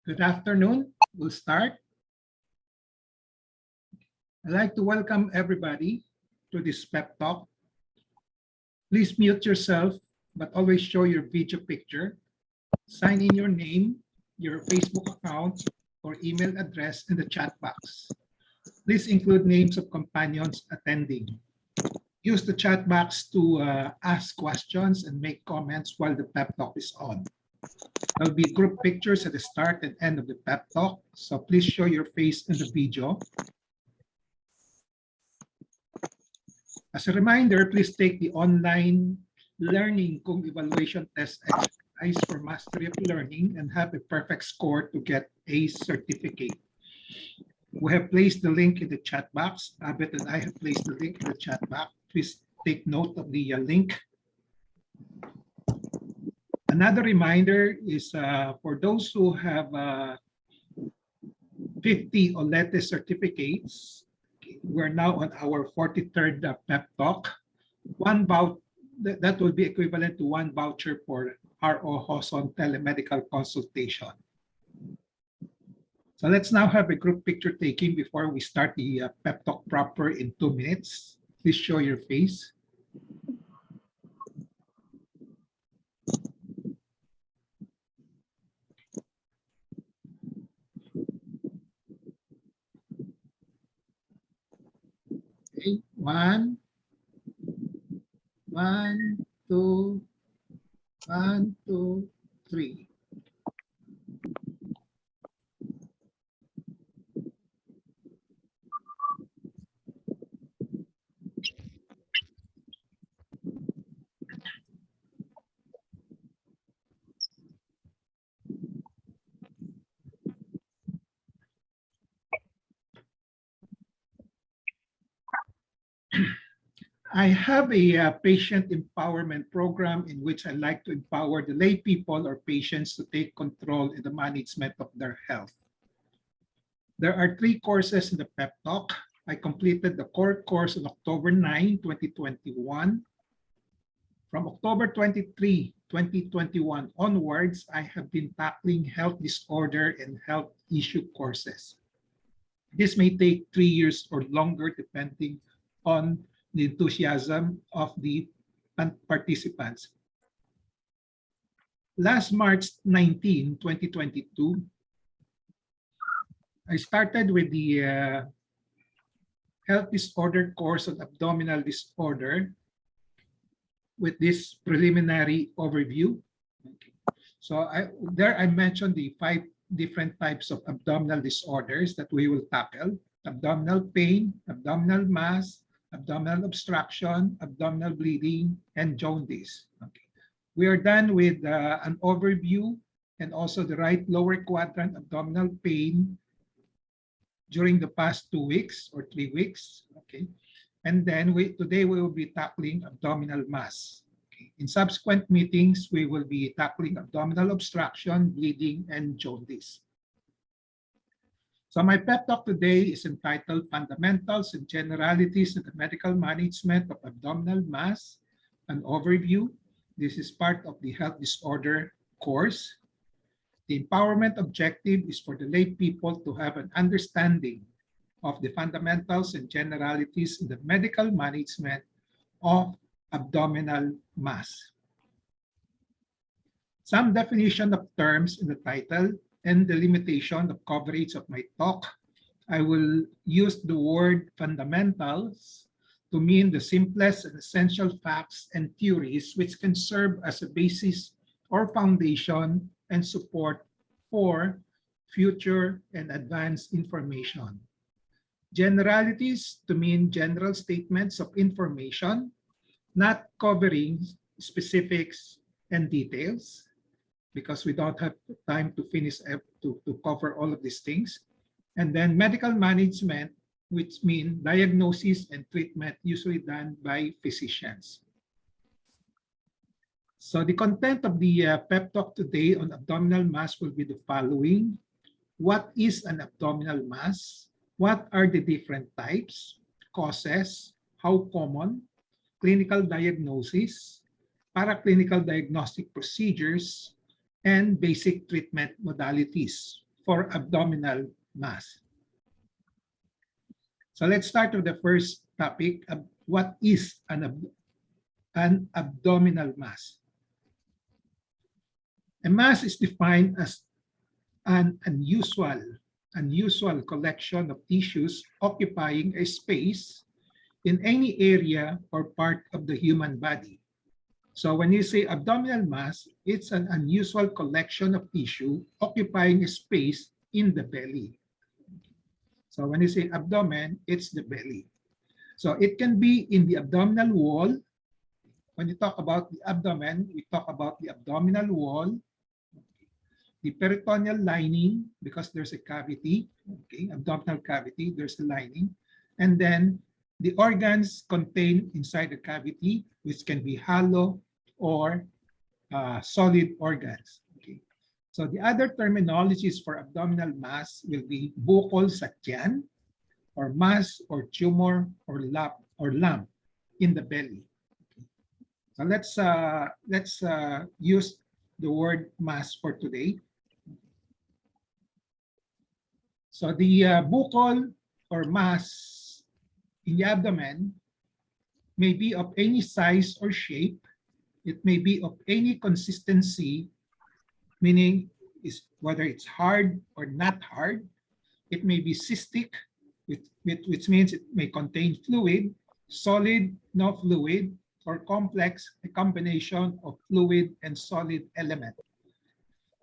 Good afternoon. We'll start. I'd like to welcome everybody to this pep talk. Please mute yourself, but always show your video picture. Sign in your name, your Facebook account, or email address in the chat box. Please include names of companions attending. Use the chat box to ask questions and make comments while the pep talk is on. There'll be group pictures at the start and end of the pep talk, so please show your face in the video. As a reminder, please take the online learning evaluation test exercise for mastery of learning and have a perfect score to get a certificate. We have placed the link in the chat box. Abet and I have placed the link in the chat box. Please take note of the link. Another reminder is for those who have 50 or latest certificates, we're now on our 43rd pep talk. That will be equivalent to one voucher for ROJoson telemedical consultation. So let's now have a group picture taking before we start the pep talk proper in 2 minutes. Please show your face. Okay, one, two, 1, 2, 3. I have a patient empowerment program in which I like to empower the lay people or patients to take control in the management of their health. There are 3 courses in the pep talk. I completed the core course on October 9, 2021. From October 23, 2021 onwards, I have been tackling health disorder and health issue courses. This may take 3 years or longer depending on the enthusiasm of the participants. Last March 19, 2022, I started with the health disorder course on abdominal disorder with this preliminary overview. Okay. So I mentioned the 5 different types of abdominal disorders that we will tackle: abdominal pain, abdominal mass, abdominal obstruction, abdominal bleeding, and jaundice. Okay. We are done with an overview and also the right lower quadrant abdominal pain during the past 2 weeks or 3 weeks. Okay. And then today we will be tackling abdominal mass. Okay. In subsequent meetings, we will be tackling abdominal obstruction, bleeding, and jaundice. So my pep talk today is entitled Fundamentals and Generalities in the Medical Management of Abdominal Mass, an overview. This is part of the health disorder course. The empowerment objective is for the lay people to have an understanding of the fundamentals and generalities in the medical management of abdominal mass. Some definition of terms in the title and the limitation of coverage of my talk. I will use the word fundamentals to mean the simplest and essential facts and theories which can serve as a basis or foundation and support for future and advanced information. Generalities to mean general statements of information, not covering specifics and details, because we don't have time to finish to cover all of these things. And then medical management, which mean diagnosis and treatment usually done by physicians. So the content of the pep talk today on abdominal mass will be the following. What is an abdominal mass? What are the different types, causes, how common, clinical diagnosis, paraclinical diagnostic procedures, and basic treatment modalities for abdominal mass. So let's start with the first topic. What is an abdominal mass? A mass is defined as an unusual collection of tissues occupying a space in any area or part of the human body. So when you say abdominal mass, it's an unusual collection of tissue occupying a space in the belly. So when you say abdomen, it's the belly. So it can be in the abdominal wall. When you talk about the abdomen, we talk about the abdominal wall, the peritoneal lining, because there's a cavity, okay, abdominal cavity, there's a lining, and then the organs contained inside the cavity, which can be hollow or solid organs. Okay. So the other terminologies for abdominal mass will be buccal sakyan, or mass, or tumor, or lump in the belly. Okay. So let's use the word mass for today. So the buccal or mass in the abdomen may be of any size or shape. It may be of any consistency, meaning whether it's hard or not hard. It may be cystic, which means it may contain fluid, solid, no fluid, or complex, a combination of fluid and solid element.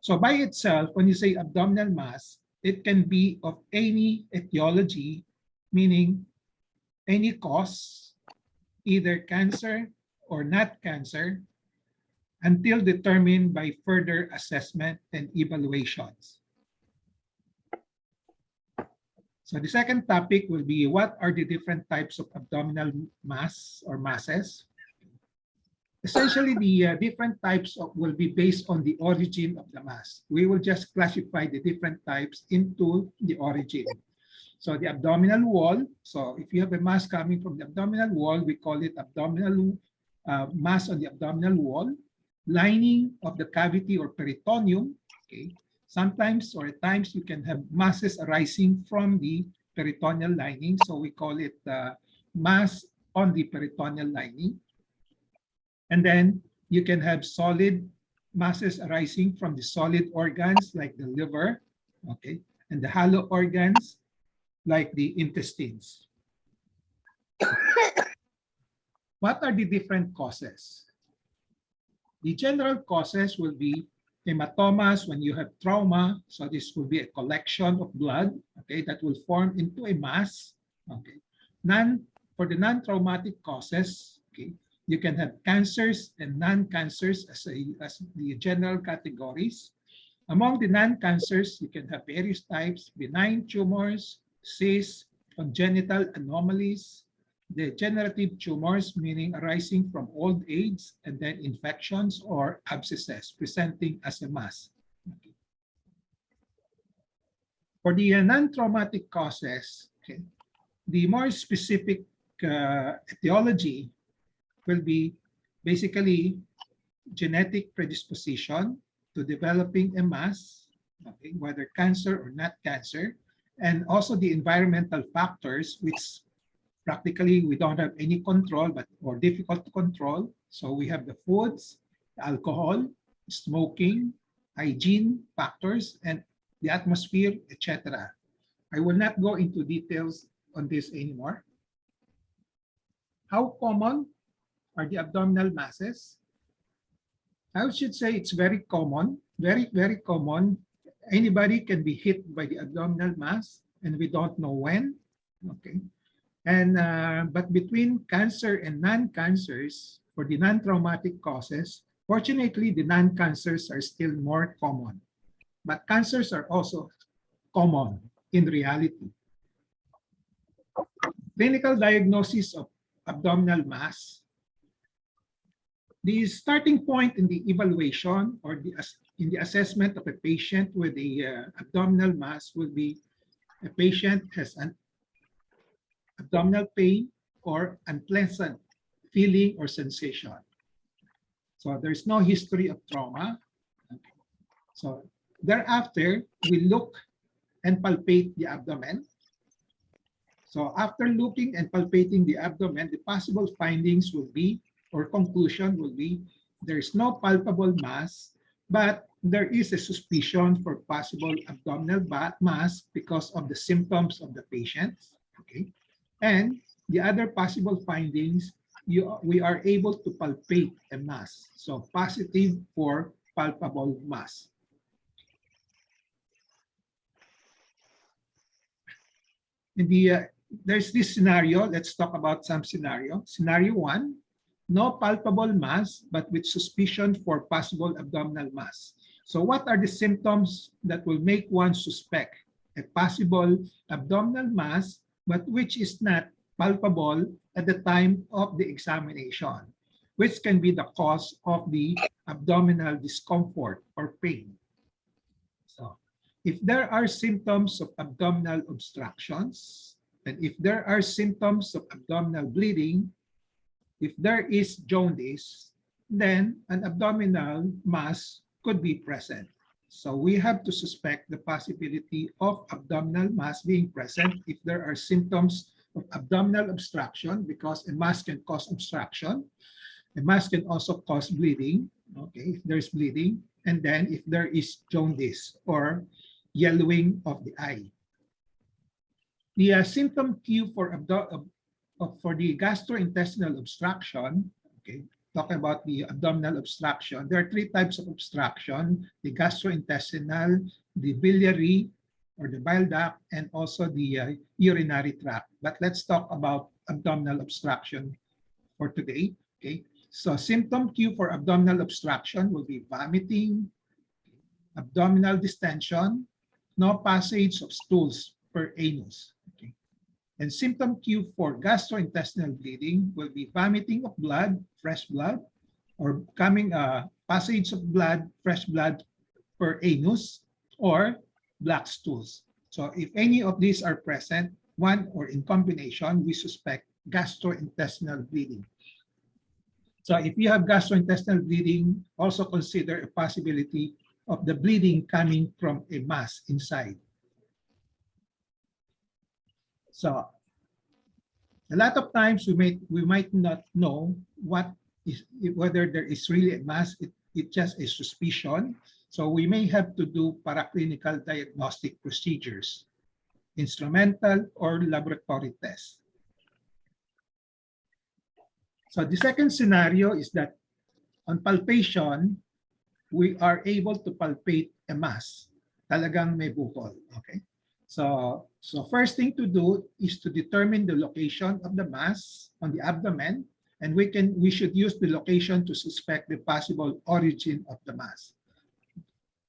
So by itself, when you say abdominal mass, it can be of any etiology, meaning any cause, either cancer or not cancer, until determined by further assessment and evaluations. So the second topic will be, what are the different types of abdominal mass or masses? Essentially, the different types will be based on the origin of the mass. We will just classify the different types into the origin. So the abdominal wall, so if you have a mass coming from the abdominal wall, we call it abdominal mass on the abdominal wall. Lining of the cavity or peritoneum, okay. Sometimes or at times you can have masses arising from the peritoneal lining, so we call it mass on the peritoneal lining. And then you can have solid masses arising from the solid organs like the liver, okay, and the hollow organs like the intestines. What are the different causes? The general causes will be hematomas when you have trauma. So this will be a collection of blood, okay, that will form into a mass. Okay. For the non-traumatic causes, okay, you can have cancers and non-cancers as the general categories. Among the non-cancers, you can have various types: benign tumors, cysts, congenital anomalies, degenerative tumors, meaning arising from old age, and then infections or abscesses presenting as a mass. Okay. For the non-traumatic causes, okay, the more specific etiology will be basically genetic predisposition to developing a mass, okay, whether cancer or not cancer, and also the environmental factors, which practically we don't have any control or difficult to control. So we have the foods, the alcohol, smoking, hygiene factors, and the atmosphere, etc. I will not go into details on this anymore. How common are the abdominal masses? I should say it's very common, very, very common. Anybody can be hit by the abdominal mass, and we don't know when. Okay. And but between cancer and non-cancers, for the non-traumatic causes, fortunately, the non-cancers are still more common. But cancers are also common in reality. Clinical diagnosis of abdominal mass. The starting point in the evaluation or in the assessment of a patient with the abdominal mass will be a patient has an abdominal pain or unpleasant feeling or sensation. So there's no history of trauma. Okay. So thereafter, we look and palpate the abdomen. So after looking and palpating the abdomen, the possible findings will be, or conclusion will be, there is no palpable mass, but there is a suspicion for possible abdominal mass because of the symptoms of the patient. Okay, and the other possible findings, we are able to palpate a mass. So positive for palpable mass. In the there's this scenario. Let's talk about some scenario. Scenario 1, no palpable mass, but with suspicion for possible abdominal mass. So what are the symptoms that will make one suspect a possible abdominal mass, but which is not palpable at the time of the examination, which can be the cause of the abdominal discomfort or pain? So if there are symptoms of abdominal obstructions, and if there are symptoms of abdominal bleeding, if there is jaundice, then an abdominal mass could be present. So we have to suspect the possibility of abdominal mass being present if there are symptoms of abdominal obstruction, because a mass can cause obstruction. A mass can also cause bleeding, okay, if there's bleeding, and then if there is jaundice or yellowing of the eye. The symptom cue for the gastrointestinal obstruction, okay, talking about the abdominal obstruction, there are 3 types of obstruction: the gastrointestinal, the biliary or the bile duct, and also the urinary tract. But let's talk about abdominal obstruction for today. Okay, so symptom cue for abdominal obstruction will be vomiting, abdominal distension, no passage of stools per anus. Okay. And symptom cue for gastrointestinal bleeding will be vomiting of blood, fresh blood, or coming passage of blood, fresh blood per anus, or black stools. So if any of these are present, one or in combination, we suspect gastrointestinal bleeding. So if you have gastrointestinal bleeding, also consider a possibility of the bleeding coming from a mass inside. So a lot of times we might not know whether there is really a mass. It's just a suspicion. So we may have to do paraclinical diagnostic procedures, instrumental or laboratory tests. So the second scenario is that on palpation, we are able to palpate a mass. Talagang may bukol, okay? So first thing to do is to determine the location of the mass on the abdomen, and we should use the location to suspect the possible origin of the mass.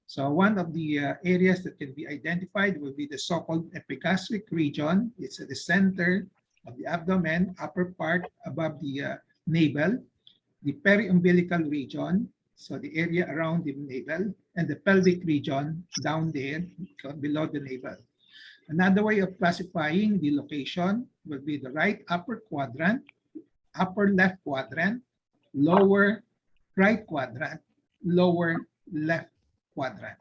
So one of the areas that can be identified will be the so-called epigastric region. It's at the center of the abdomen, upper part above the navel, the periumbilical region, so the area around the navel, and the pelvic region down there below the navel. Another way of classifying the location will be the right upper quadrant, upper left quadrant, lower right quadrant, lower left quadrant.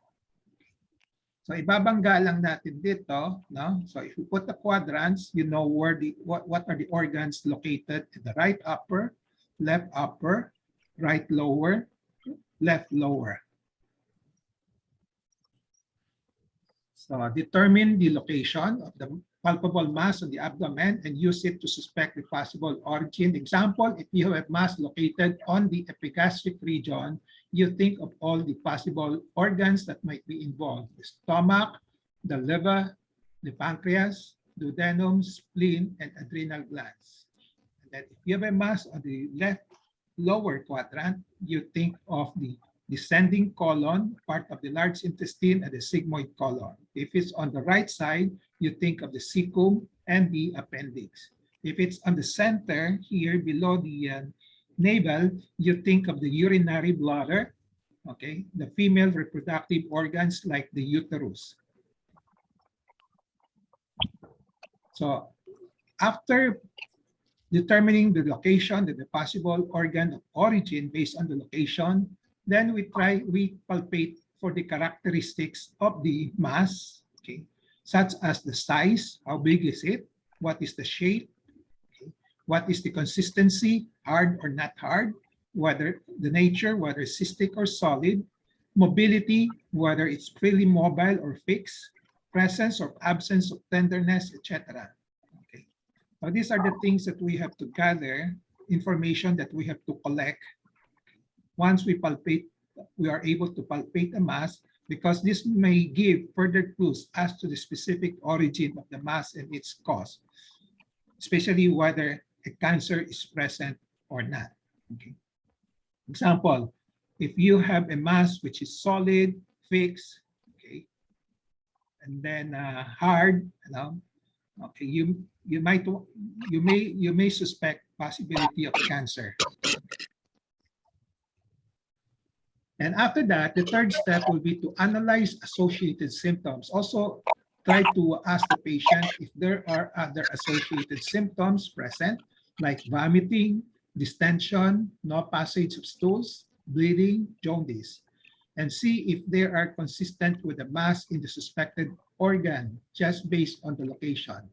So ibabangga lang natin dito, no? So if you put the quadrants, you know where what are the organs located in the right upper, left upper, right lower, left lower. So determine the location of the palpable mass on the abdomen and use it to suspect the possible origin. Example, if you have a mass located on the epigastric region, you think of all the possible organs that might be involved: the stomach, the liver, the pancreas, duodenum, spleen, and adrenal glands. And then if you have a mass on the left lower quadrant, you think of the descending colon, part of the large intestine, and the sigmoid colon. If it's on the right side, you think of the cecum and the appendix. If it's on the center here below the navel, you think of the urinary bladder, okay, the female reproductive organs like the uterus. So after determining the location and the possible organ of origin based on the location, then we palpate for the characteristics of the mass, okay? such as the size, how big is it, what is the shape, okay, what is the consistency, hard or not hard, whether the nature, whether cystic or solid, mobility, whether it's freely mobile or fixed, presence or absence of tenderness, etc. Okay. So these are the things that we have to gather, information that we have to collect. Once we palpate, we are able to palpate a mass, because this may give further clues as to the specific origin of the mass and its cause, especially whether a cancer is present or not. Okay. Example, if you have a mass which is solid, fixed, okay, and then hard, okay, you may suspect possibility of cancer. And after that, the third step will be to analyze associated symptoms. Also, try to ask the patient if there are other associated symptoms present, like vomiting, distension, no passage of stools, bleeding, jaundice, and see if they are consistent with the mass in the suspected organ, just based on the location.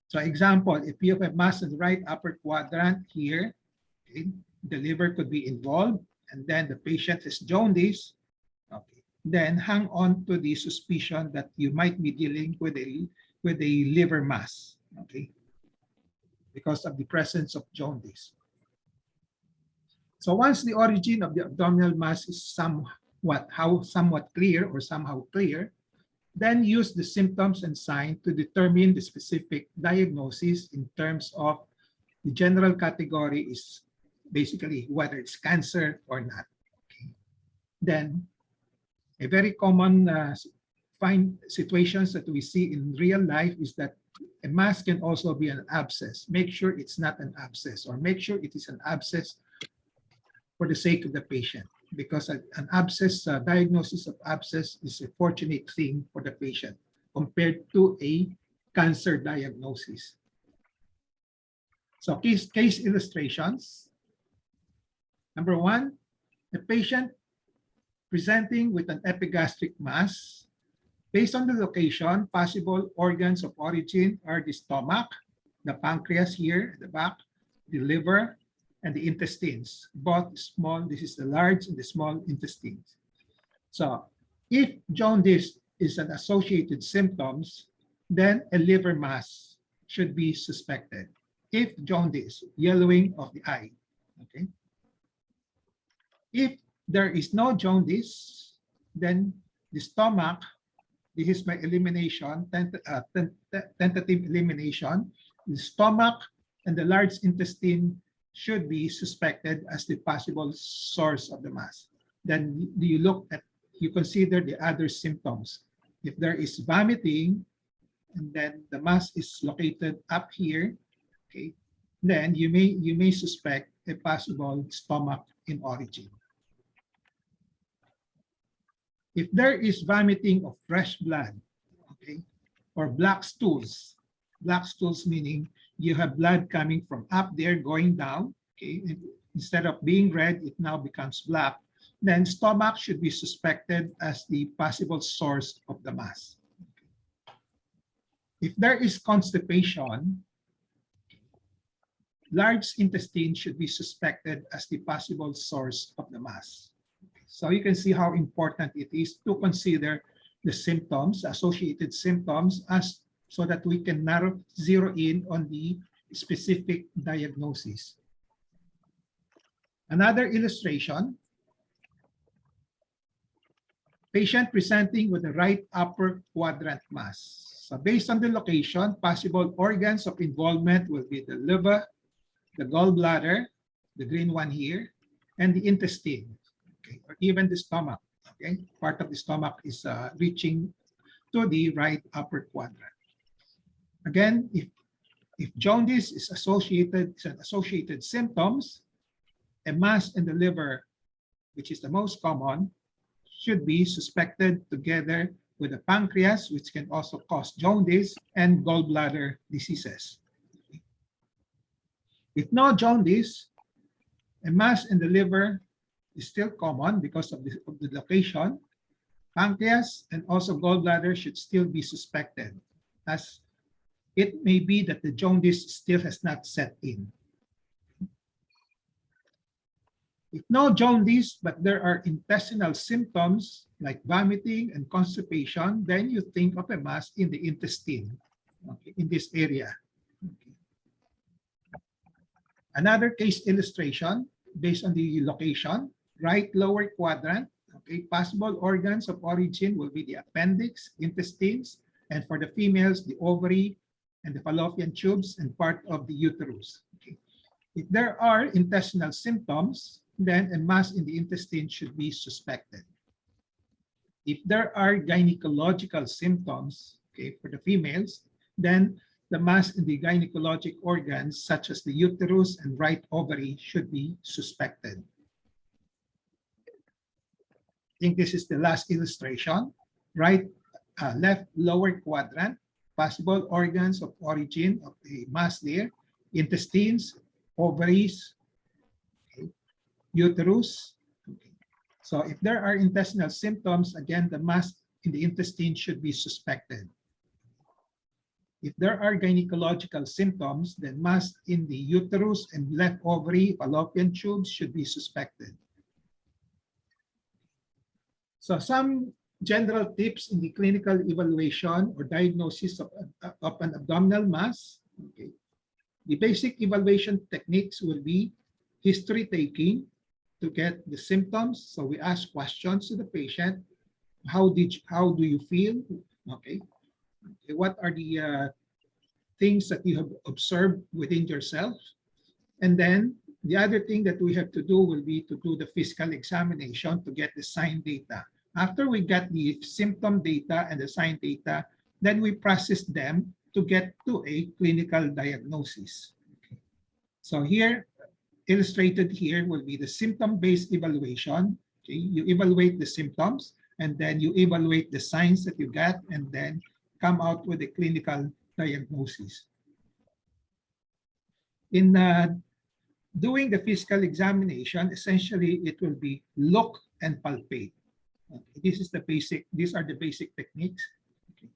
So example, if you have a mass in the right upper quadrant here, okay, the liver could be involved, and then the patient is jaundice, okay, then hang on to the suspicion that you might be dealing with a liver mass, okay, because of the presence of jaundice. So once the origin of the abdominal mass is somewhat clear or somehow clear, then use the symptoms and signs to determine the specific diagnosis in terms of the general category is basically whether it's cancer or not. Okay. Then a very common situations that we see in real life is that a mass can also be an abscess. Make sure it's not an abscess, or make sure it is an abscess for the sake of the patient, because an abscess, diagnosis of abscess is a fortunate thing for the patient compared to a cancer diagnosis. So case illustrations. Number one, a patient presenting with an epigastric mass. Based on the location, possible organs of origin are the stomach, the pancreas here at the back, the liver, and the intestines, both small. This is the large and the small intestines. So if jaundice is an associated symptoms, then a liver mass should be suspected. If jaundice, yellowing of the eye, okay. If there is no jaundice, then the stomach, this is my elimination, tentative elimination, the stomach and the large intestine should be suspected as the possible source of the mass. Then you consider the other symptoms. If there is vomiting, and then the mass is located up here, okay, then you may suspect a possible stomach in origin. If there is vomiting of fresh blood, okay, or black stools meaning you have blood coming from up there going down, okay, instead of being red, it now becomes black, then stomach should be suspected as the possible source of the mass. If there is constipation, large intestine should be suspected as the possible source of the mass. So you can see how important it is to consider the symptoms, associated symptoms, so that we can zero in on the specific diagnosis. Another illustration, patient presenting with the right upper quadrant mass. So based on the location, possible organs of involvement will be the liver, the gallbladder, the green one here, and the intestine, okay, or even the stomach. Okay, part of the stomach is reaching to the right upper quadrant. Again, if jaundice is associated symptoms, a mass in the liver, which is the most common, should be suspected together with the pancreas, which can also cause jaundice, and gallbladder diseases. If no jaundice, a mass in the liver is still common because of the location. Pancreas and also gallbladder should still be suspected, as it may be that the jaundice still has not set in. If no jaundice, but there are intestinal symptoms like vomiting and constipation, then you think of a mass in the intestine, okay, in this area. Okay. Another case illustration based on the location, right lower quadrant, okay, possible organs of origin will be the appendix, intestines, and for the females, the ovary and the fallopian tubes and part of the uterus. Okay. If there are intestinal symptoms, then a mass in the intestine should be suspected. If there are gynecological symptoms, okay, for the females, then the mass in the gynecologic organs, such as the uterus and right ovary, should be suspected. I think this is the last illustration. Left lower quadrant, possible organs of origin of the mass there, intestines, ovaries, uterus. Okay. So if there are intestinal symptoms, again, the mass in the intestine should be suspected. If there are gynecological symptoms, then mass in the uterus and left ovary, fallopian tubes should be suspected. So some general tips in the clinical evaluation or diagnosis of an abdominal mass. Okay. The basic evaluation techniques will be history taking, to get the symptoms. So we ask questions to the patient. How do you feel? Okay. What are the things that you have observed within yourself? And then the other thing that we have to do will be to do the physical examination to get the sign data. After we get the symptom data and the sign data, then we process them to get to a clinical diagnosis. Okay. So here, illustrated here will be the symptom-based evaluation. Okay, you evaluate the symptoms, and then you evaluate the signs that you get, and then come out with a clinical diagnosis. In doing the physical examination, essentially it will be look and palpate. Okay, these are the basic techniques. Okay.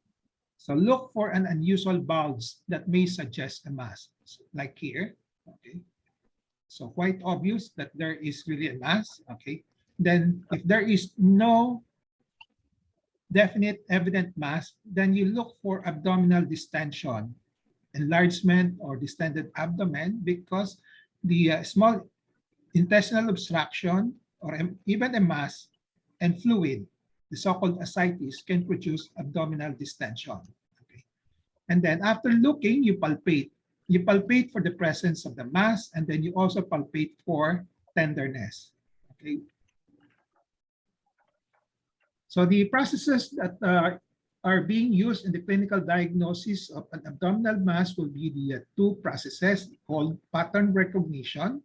So look for an unusual bulge that may suggest a mass, like here. Okay. So quite obvious that there is really a mass, okay? Then if there is no definite evident mass, then you look for abdominal distension, enlargement or distended abdomen, because the small intestinal obstruction or even a mass and fluid, the so-called ascites, can produce abdominal distension. Okay? And then after looking, you palpate. You palpate for the presence of the mass, and then you also palpate for tenderness. Okay. So the processes that are being used in the clinical diagnosis of an abdominal mass will be the two processes called pattern recognition.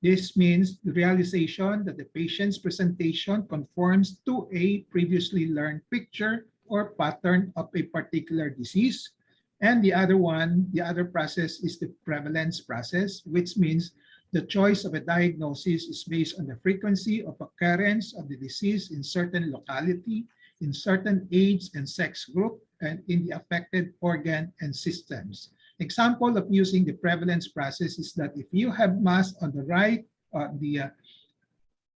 This means the realization that the patient's presentation conforms to a previously learned picture or pattern of a particular disease. And the other process is the prevalence process, which means the choice of a diagnosis is based on the frequency of occurrence of the disease in certain locality, in certain age and sex group, and in the affected organ and systems. Example of using the prevalence process is that if you have mass on the right,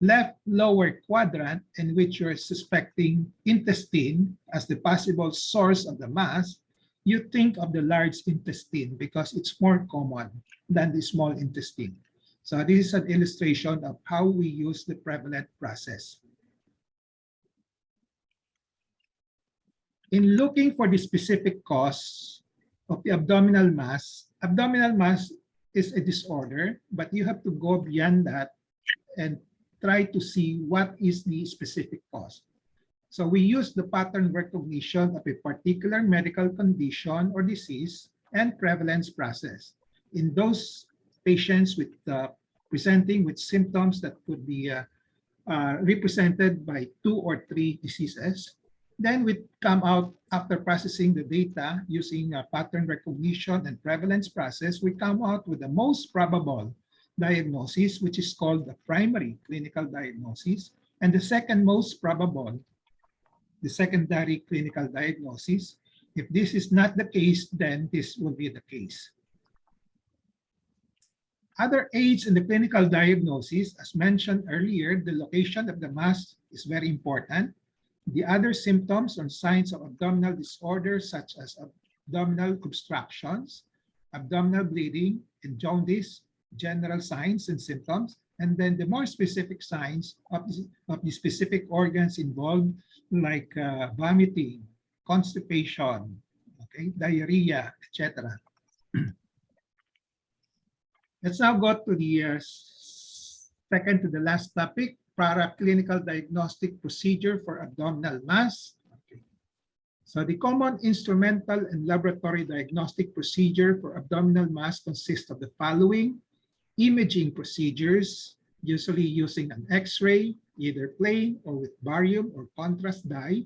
left lower quadrant, in which you're suspecting intestine as the possible source of the mass, you think of the large intestine because it's more common than the small intestine. So this is an illustration of how we use the prevalent process. In looking for the specific cause of the abdominal mass is a disorder, but you have to go beyond that and try to see what is the specific cause. So we use the pattern recognition of a particular medical condition or disease and prevalence process. In those patients with presenting with symptoms that could be represented by 2 or 3 diseases, then we come out after processing the data using a pattern recognition and prevalence process, we come out with the most probable diagnosis, which is called the primary clinical diagnosis, and the second most probable the secondary clinical diagnosis. If this is not the case, then this will be the case. Other aids in the clinical diagnosis, as mentioned earlier, the location of the mass is very important. The other symptoms or signs of abdominal disorders such as abdominal obstructions, abdominal bleeding, and jaundice, general signs and symptoms, and then the more specific signs of the specific organs involved, like vomiting, constipation, okay, diarrhea, etc. Let's now go to the second to the last topic, paraclinical diagnostic procedure for abdominal mass. Okay. So the common instrumental and laboratory diagnostic procedure for abdominal mass consists of the following: imaging procedures, usually using an X-ray, either plain or with barium or contrast dye,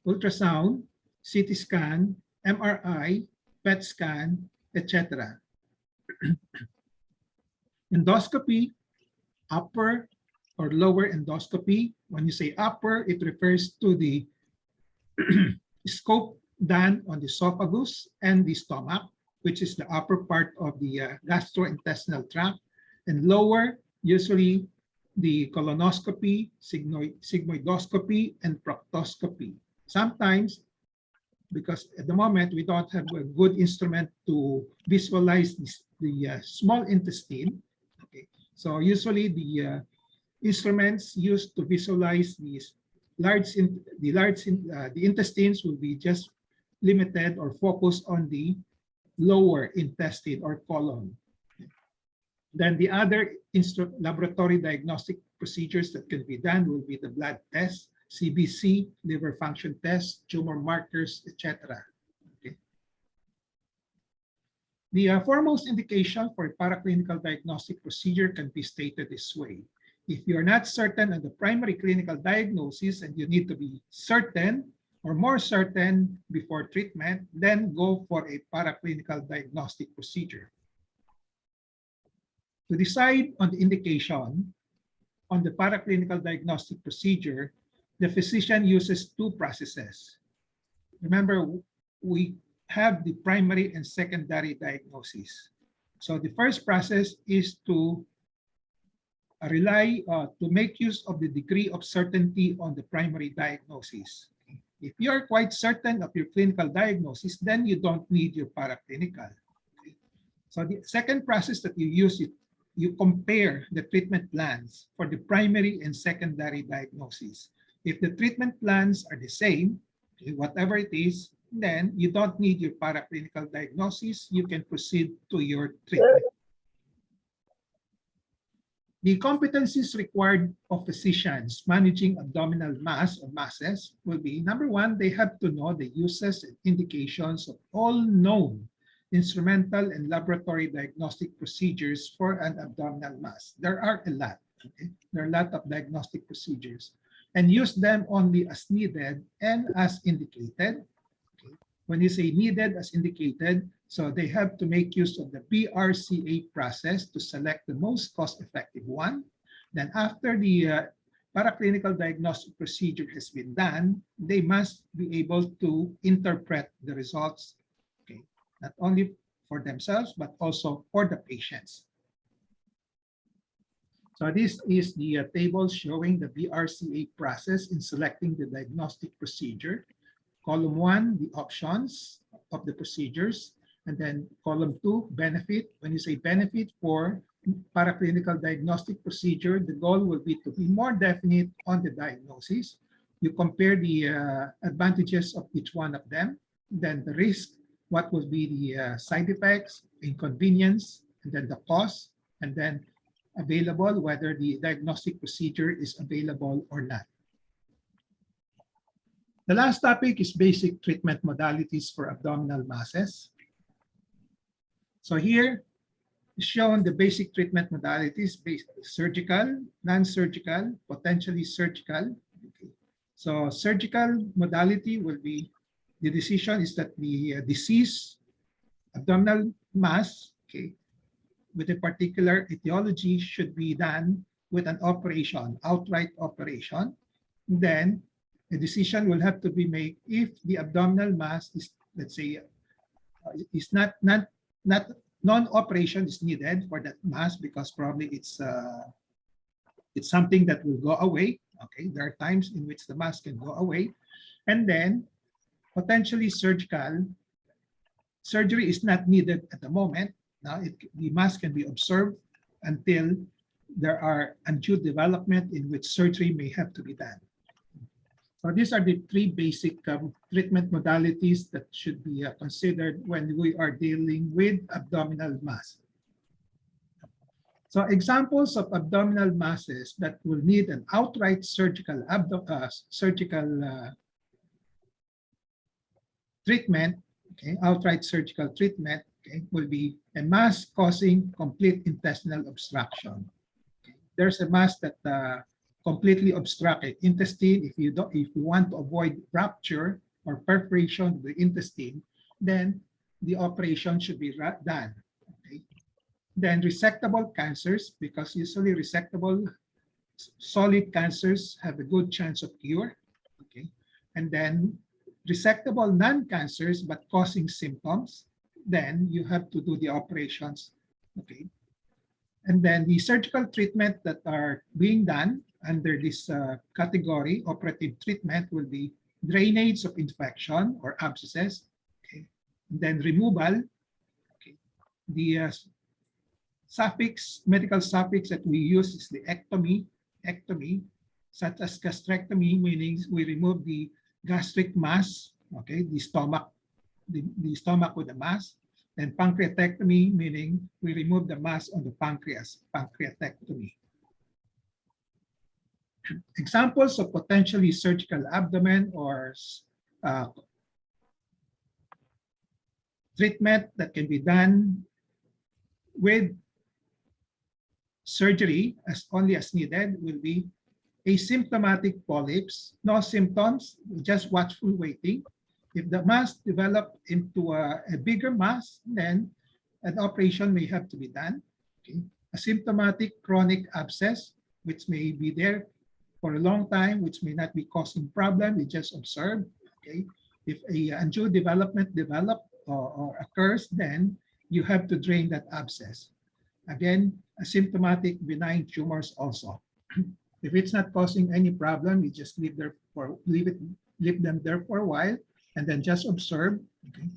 ultrasound, CT scan, MRI, PET scan, etc. Endoscopy, upper or lower endoscopy. When you say upper, it refers to the scope done on the esophagus and the stomach, which is the upper part of the gastrointestinal tract, and lower, usually the colonoscopy, sigmoidoscopy, and proctoscopy. Sometimes, because at the moment we don't have a good instrument to visualize the small intestine, okay, so usually the instruments used to visualize the intestines will be just limited or focused on the lower intestine or colon. Then the other laboratory diagnostic procedures that can be done will be the blood test, CBC, liver function test, tumor markers, etc. Okay. The foremost indication for a paraclinical diagnostic procedure can be stated this way. If you're not certain on the primary clinical diagnosis and you need to be certain or more certain before treatment, then go for a paraclinical diagnostic procedure. To decide on the indication on the paraclinical diagnostic procedure, the physician uses two processes. Remember, we have the primary and secondary diagnosis. So the first process is to to make use of the degree of certainty on the primary diagnosis. If you are quite certain of your clinical diagnosis, then you don't need your paraclinical. So the second process that you use, you compare the treatment plans for the primary and secondary diagnosis. If the treatment plans are the same, whatever it is, then you don't need your paraclinical diagnosis. You can proceed to your treatment. The competencies required of physicians managing abdominal mass or masses will be, number one, they have to know the uses and indications of all known instrumental and laboratory diagnostic procedures for an abdominal mass. There are a lot. Okay? There are a lot of diagnostic procedures, and use them only as needed and as indicated. Okay? When you say needed as indicated, so they have to make use of the BRCA process to select the most cost-effective one. Then after the paraclinical diagnostic procedure has been done, they must be able to interpret the results, okay, not only for themselves, but also for the patients. So this is the table showing the BRCA process in selecting the diagnostic procedure. Column 1, the options of the procedures. And then column 2, benefit. When you say benefit for paraclinical diagnostic procedure, the goal will be to be more definite on the diagnosis. You compare the advantages of each one of them, then the risk, what will be the side effects, inconvenience, and then the cost, and then available, whether the diagnostic procedure is available or not. The last topic is basic treatment modalities for abdominal masses. So here is shown the basic treatment modalities: surgical, non-surgical, potentially surgical. Okay. So surgical modality will be, the decision is that the disease, abdominal mass, okay, with a particular etiology should be done with an operation, outright operation. Then a decision will have to be made if the abdominal mass is, let's say, is not non-operation is needed for that mass because probably it's something that will go away. Okay, there are times in which the mass can go away, and then potentially surgery is not needed at the moment. Now the mass can be observed until there are undue development in which surgery may have to be done. So these are the three basic treatment modalities that should be considered when we are dealing with abdominal mass. So examples of abdominal masses that will need an outright surgical treatment, okay, outright surgical treatment, okay, will be a mass causing complete intestinal obstruction. Okay. There's a mass that completely obstructed intestine. If you want to avoid rupture or perforation of the intestine, then the operation should be done. Okay. Then resectable cancers, because usually resectable solid cancers have a good chance of cure. Okay. And then resectable non-cancers but causing symptoms, then you have to do the operations. Okay. And then the surgical treatment that are being done under this category, operative treatment, will be drainage of infection or abscesses. Okay. And then removal. Okay. The medical suffix that we use is the ectomy, such as gastrectomy, meaning we remove the gastric mass, okay, the stomach with the mass. And pancreatectomy, meaning we remove the mass on the pancreas, pancreatectomy. Examples of potentially surgical abdomen or treatment that can be done with surgery only as needed will be asymptomatic polyps, no symptoms, just watchful waiting. If the mass developed into a bigger mass, then an operation may have to be done. Okay. Asymptomatic chronic abscess, which may be there for a long time, which may not be causing problem, we just observe. Okay. If a undue development or occurs, then you have to drain that abscess. Again, asymptomatic benign tumors also. If it's not causing any problem, you just leave them there for a while and then just observe. Okay.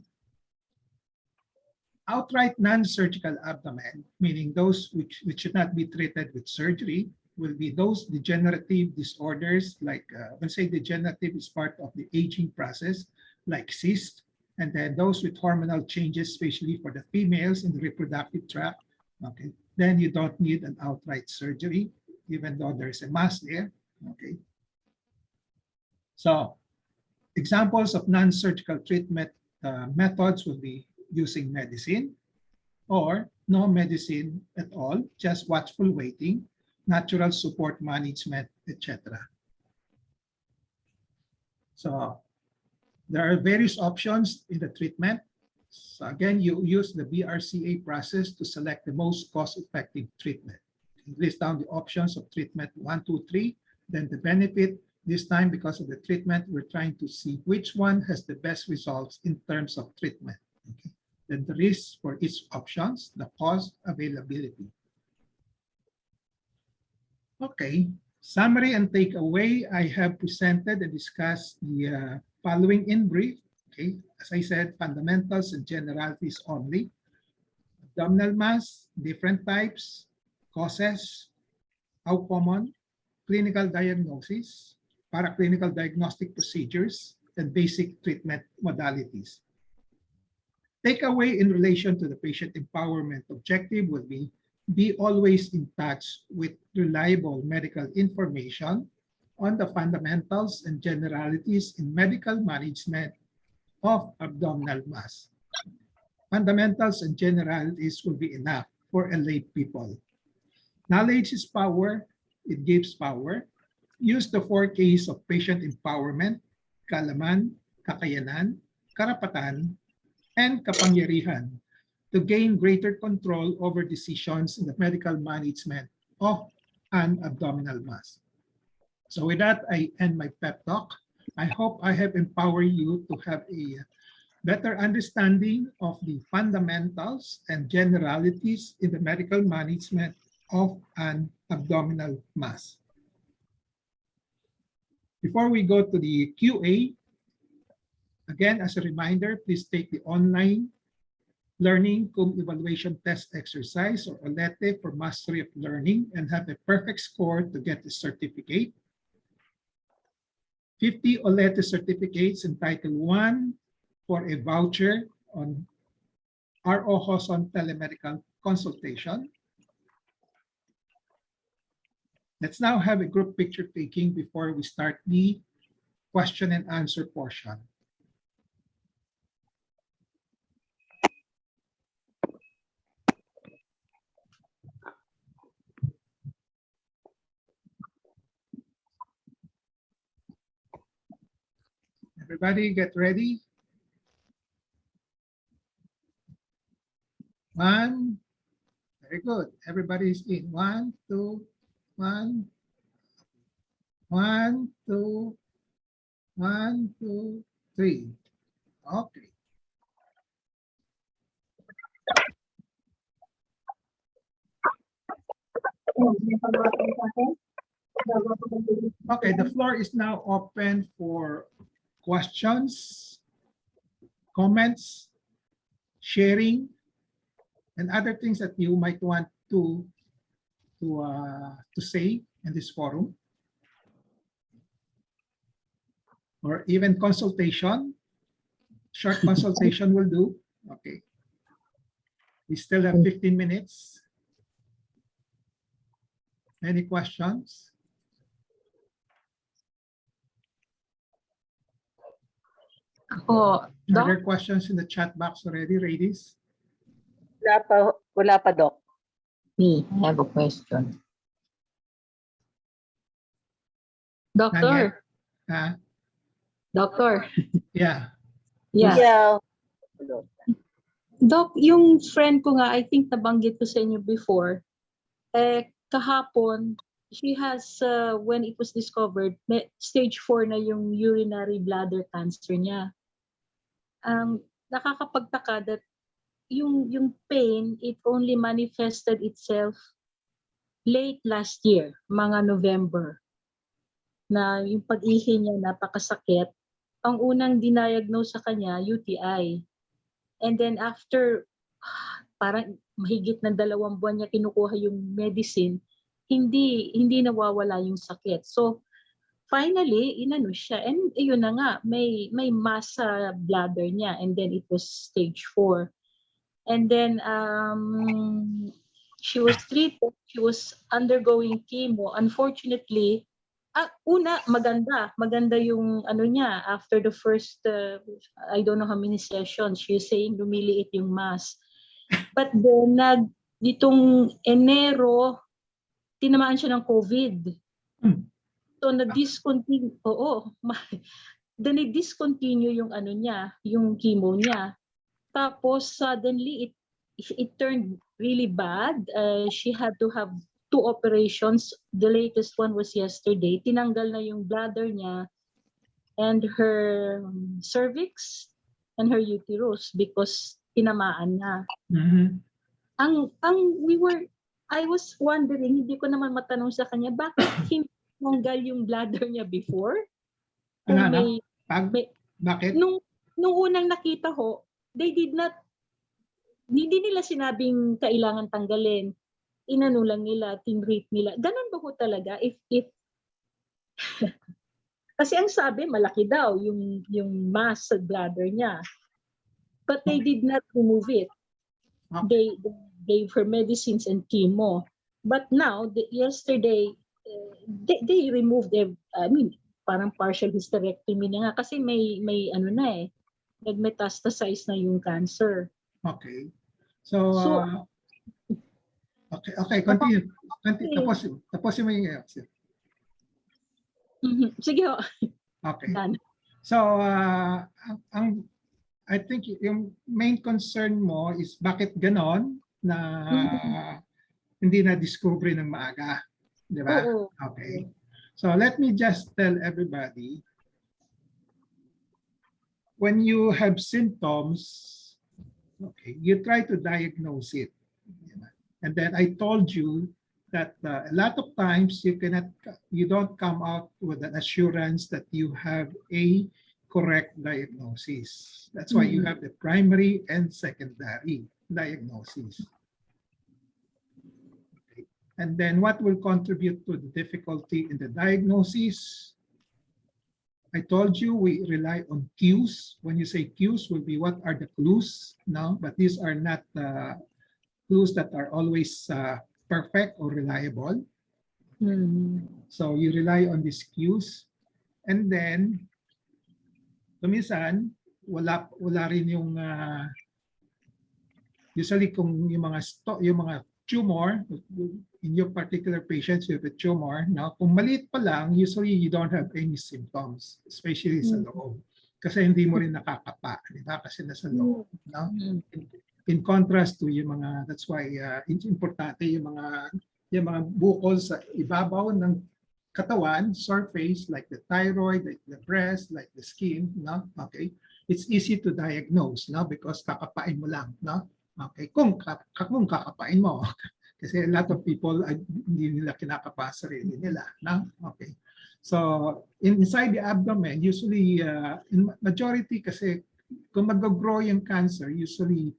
Outright non-surgical abdomen, meaning those which should not be treated with surgery, will be those degenerative disorders like, when say degenerative is part of the aging process, like cyst, and then those with hormonal changes, especially for the females in the reproductive tract. Okay, then you don't need an outright surgery, even though there's a mass there. Okay. So examples of non-surgical treatment methods will be using medicine or no medicine at all, just watchful waiting, natural support management, etc. So there are various options in the treatment. So again, you use the BRCA process to select the most cost-effective treatment. You list down the options of treatment 1, 2, 3, then the benefit. This time, because of the treatment, we're trying to see which one has the best results in terms of treatment. Okay. Then the risks for each options, the cost, availability. Okay, summary and takeaway. I have presented and discussed the following in brief. Okay, as I said, fundamentals and generalities only. Abdominal mass, different types, causes, how common, clinical diagnosis, paraclinical diagnostic procedures, and basic treatment modalities. Takeaway in relation to the patient empowerment objective will be always in touch with reliable medical information on the fundamentals and generalities in medical management of abdominal mass. Fundamentals and generalities will be enough for a lay people. Knowledge is power, it gives power. Use the 4 Ks of patient empowerment: kaalaman, kakayanan, karapatan, and kapangyarihan to gain greater control over decisions in the medical management of an abdominal mass. So with that, I end my pep talk. I hope I have empowered you to have a better understanding of the fundamentals and generalities in the medical management of an abdominal mass. Before we go to the QA, again, as a reminder, please take the online learning evaluation test exercise or OLETE for mastery of learning and have a perfect score to get the certificate. 50 OLETE certificates entitled 1 for a voucher on ROJoson telemedical consultation. Let's now have a group picture taking before we start the question and answer portion. Everybody get ready. 1, very good. Everybody's in. 1, 2, 1, 1, 2, 1, 2, 3. Okay. Okay, the floor is now open for questions, comments, sharing, and other things that you might want to say in this forum, or even consultation. Short consultation will do. Okay. We still have 15 minutes. Any questions? Are there questions in the chat box already, ladies? Wala pa, Doc. Me, I have a question. Not yet. Doctor. Doctor. Yeah. Yeah. Doc, yung friend ko nga, I think nabanggit ko sa inyo before, kahapon, she has, when it was discovered, stage 4 na yung urinary bladder cancer niya. Nakakapagtaka that yung pain, it only manifested itself late last year, mga November, na yung pag-ihi niya napakasakit. Ang unang diniagnose sa kanya, UTI. And then after, parang mahigit na 2 buwan niya kinukuha yung medicine, hindi nawawala yung sakit. So, finally, inano siya. And yun na nga, may mass sa bladder niya. And then it was stage 4. And then she was treated, she was undergoing chemo. Unfortunately, una, maganda yung ano niya. After the first, I don't know how many sessions, she's saying lumiliit yung mass. But then, ditong Enero, tinamaan siya ng COVID. So, na-discontinue, then i-discontinue yung ano niya, yung chemo niya. Tapos suddenly it turned really bad. She had to have 2 operations. The latest one was yesterday. Tinanggal na yung bladder niya and her cervix and her uterus because tinamaan na. I was wondering, hindi ko naman matanong sa kanya, bakit hindi tinanggal yung bladder niya before? Bakit? Nung unang nakita ho, hindi nila sinabing kailangan tanggalin. Inano lang nila, tinrate nila. Ganun ba ho talaga? If kasi ang sabi, malaki daw yung mass sa bladder niya. But they did not remove it. They gave her medicines and chemo. But now, yesterday, they removed parang partial hysterectomy na nga kasi may ano na nag-metastasize na yung cancer. Okay. So okay, continue. Tapusin mo yung Sige ho. Okay. Done. So, I think yung main concern mo is bakit ganon na hindi na-discover ng maaga. Di ba? Oo. Okay. So, let me just tell everybody when you have symptoms, okay, you try to diagnose it. And then I told you that a lot of times you don't come out with an assurance that you have a correct diagnosis. That's why you have the primary and secondary diagnosis. Okay. And then what will contribute to the difficulty in the diagnosis? I told you we rely on cues. When you say cues, will be what are the clues? No, but these are not clues that are always perfect or reliable. So you rely on these cues. And then, kuminsan, wala rin yung, usually kung yung mga tumor, in your particular patients, you have a tumor, now, kung maliit pa lang, usually you don't have any symptoms, especially sa loob. Kasi hindi mo rin nakakapa, di ba? Kasi nasa loob. No? In contrast to yung mga, that's why importante yung mga bukol sa ibabaw ng katawan, surface, like the thyroid, like the breast, like the skin, no? Okay? It's easy to diagnose, no? Because kakapain mo lang, no? Okay, kung kakapain mo. Kasi a lot of people, hindi nila kinakapa sarili nila. No? Okay. So, inside the abdomen, usually, in majority kasi, kung mag-grow yung cancer, usually,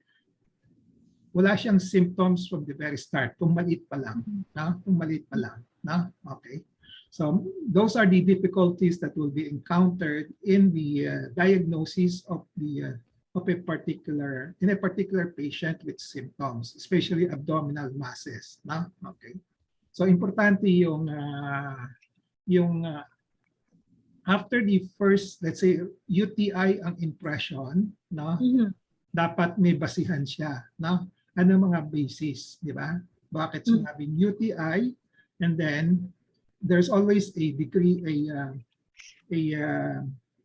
wala siyang symptoms from the very start. Kung maliit pa lang. No? Kung maliit pa lang. No? Okay. So, those are the difficulties that will be encountered in the diagnosis of the in a particular patient with symptoms, especially abdominal masses. No? Okay. So importante yung after the first, let's say, UTI ang impression, no? Dapat may basihan siya. No? Ano mga basis, di ba? Bakit sinabing UTI? And then there's always a degree,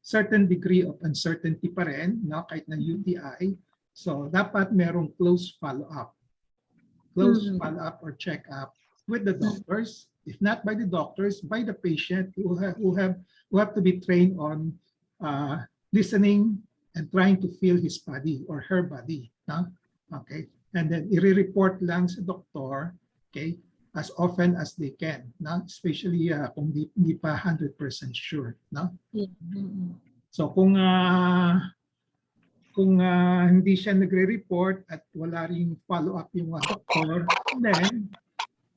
certain degree of uncertainty pa rin, no? Kahit na UTI. So, dapat merong close follow-up. Close follow-up or check-up with the doctors. If not by the doctors, by the patient who have to be trained on listening and trying to feel his body or her body. No? Okay. And then, i-report lang sa doktor, okay, as often as they can, no? Especially kung hindi pa 100% sure. No? So kung hindi siya nagre-report at wala ring follow-up yung doctor,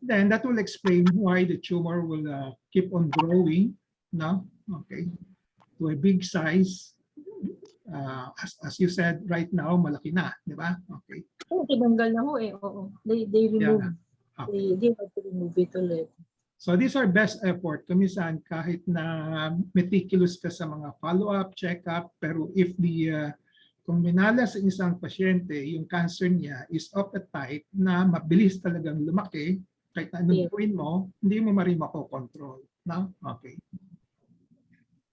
then that will explain why the tumor will keep on growing, no? Okay, to a big size. As you said, right now, malaki na, di ba? Okay. Tinanggal na ho eh. Oo. They remove. Yeah. Okay. They have to remove it ulit. So these are best effort. Kuminsan kahit na meticulous ka sa mga follow-up, check-up, pero if kung minala sa isang pasyente, yung cancer niya is of a type na mabilis talagang lumaki, kahit na anong gawin mo, hindi mo marin makokontrol. No? Okay.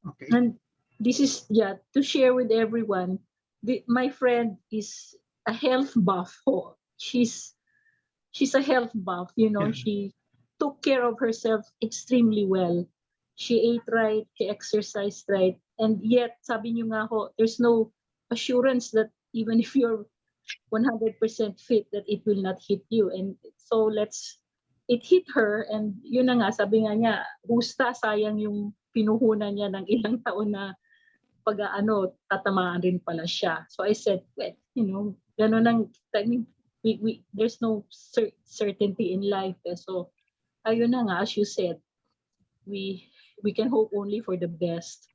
Okay. And this is, to share with everyone, my friend is a health buff. She's a health buff, you know. Yeah. She took care of herself extremely well. She ate right, she exercised right, and yet, sabi niyo nga ho, there's no assurance that even if you're 100% fit, that it will not hit you. And so it hit her, and yun na nga, sabi nga niya, husta, sayang yung pinuhunan niya ng ilang taon na tatamaan rin pala siya. So I said, well, you know, gano'n ang, there's no certainty in life. So, ayun na nga, as you said, we can hope only for the best.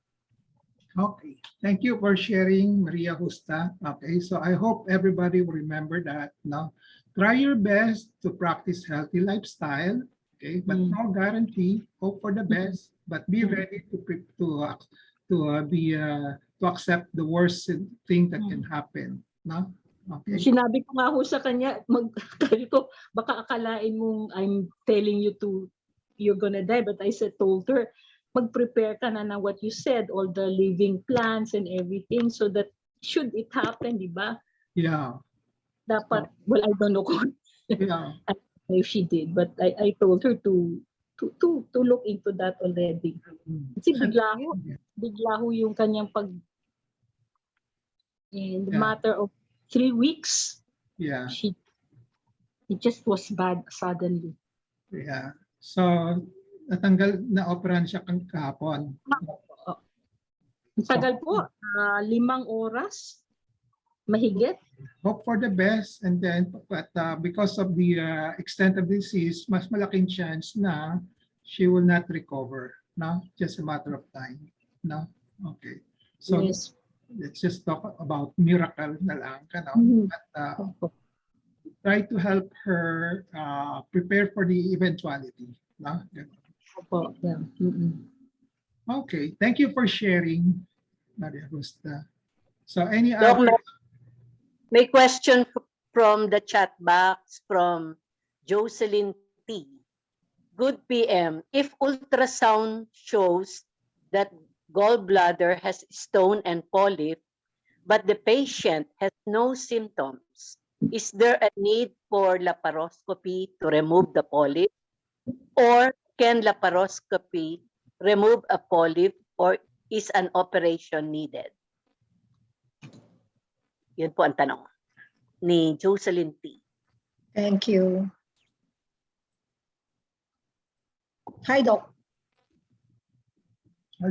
Okay, thank you for sharing, Maria Justa. Okay, so I hope everybody will remember that. No, try your best to practice healthy lifestyle. Okay, but no guarantee. Hope for the best, but be ready to accept the worst thing that can happen. No. Okay. Sinabi ko nga ho sa kanya, baka akalain mong I'm telling you you're gonna die, but I told her, mag-prepare ka na ng what you said, all the living plans and everything, so that should it happen, di ba? Yeah. Dapat, well, I don't know if she did, but I told her to look into that already. Kasi bigla ho yung kanyang In the Yeah. matter of 3 weeks, Yeah. it just was bad suddenly. Yeah. So, natanggal na operahan siya kahapon. Ang tagal po, 5 oras, mahigit. Hope for the best, and then but because of the extent of disease, mas malaking chance na she will not recover. No, just a matter of time. No, okay. So Yes. let's just talk about miracle na lang, kano? Mhm. But try to help her prepare for the eventuality. No? Opo, yeah. Mm-mm. Okay, thank you for sharing, Maria Gusta. So any Doc, other? may question from the chat box from Jocelyn T. Good PM. If ultrasound shows that gallbladder has stone and polyp, but the patient has no symptoms, is there a need for laparoscopy to remove the polyp? Or can laparoscopy remove a polyp, or is an operation needed? Yun po ang tanong ni Jocelyn T. Thank you. Hi, Doc.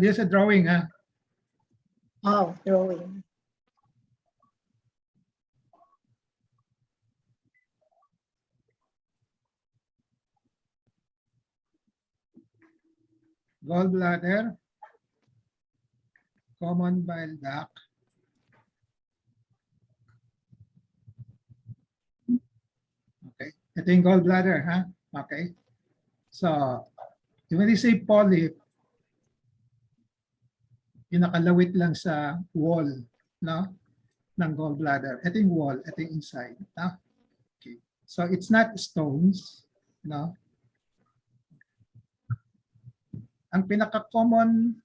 Just a drawing, huh? Oh, drawing. Gallbladder, common bile duct, okay. Ito yung gallbladder, ha? Okay. So, when you say polyp, yung nakalawit lang sa wall, no? Ng gallbladder. Ito yung wall, ito yung inside, no? Okay. So, it's not stones, no? Ang pinaka-common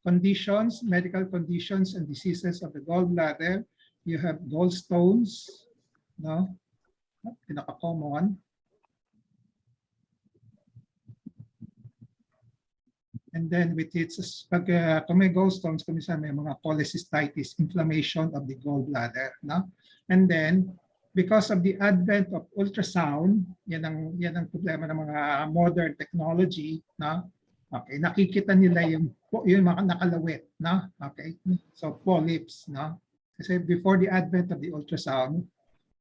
conditions, medical conditions and diseases of the gallbladder, you have gallstones, no? Pinaka-common. And then with its, pag kung may gallstones, kung minsan may mga cholecystitis, inflammation of the gallbladder, no? And then, because of the advent of ultrasound, yan ang problema ng mga modern technology, no? Okay, nakikita nila yung mga nakalawit, no? Okay, so polyps, no? Kasi before the advent of the ultrasound,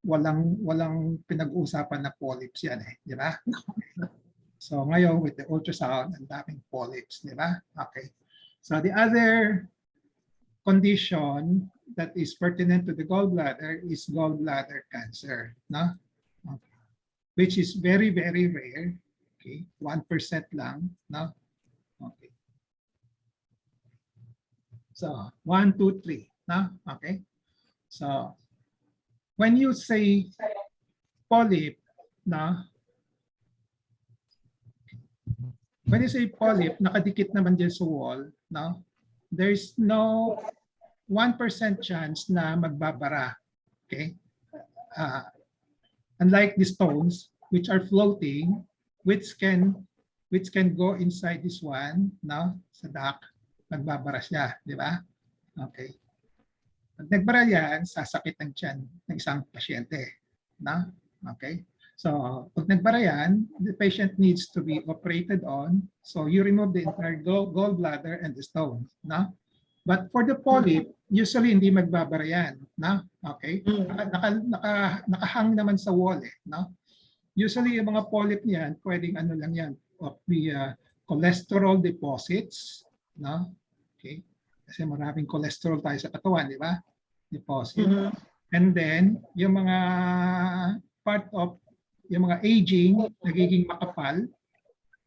walang pinag-uusapan na polyps yan eh, di ba? So ngayon with the ultrasound, ang daming polyps, di ba? Okay. So the other condition that is pertinent to the gallbladder is gallbladder cancer, no? Okay. Which is very, very rare. Okay, 1% lang, no? Okay. So 1, 2, 3, no? Okay. So when you say polyp, no? When you say polyp, nakadikit naman dyan sa wall, no? There's no 1% chance na magbabara. Okay? Unlike the stones, which are floating, which can go inside this one, no? Sa duct, magbabara siya, di ba? Okay. Pag nagbara yan, sasakit ang tiyan ng isang pasyente. No? Okay. So, pag nagbara yan, the patient needs to be operated on. So, you remove the entire gallbladder and the stones. No? But for the polyp, usually hindi magbabara yan. No? Okay? Nakahang naman sa wall. Eh, no? Usually, yung mga polyp niyan, pwedeng ano lang yan, of the cholesterol deposits. No? Okay? Kasi maraming cholesterol tayo sa katawan, di ba? Deposit. And then, yung mga part of yung mga aging, nagiging makapal.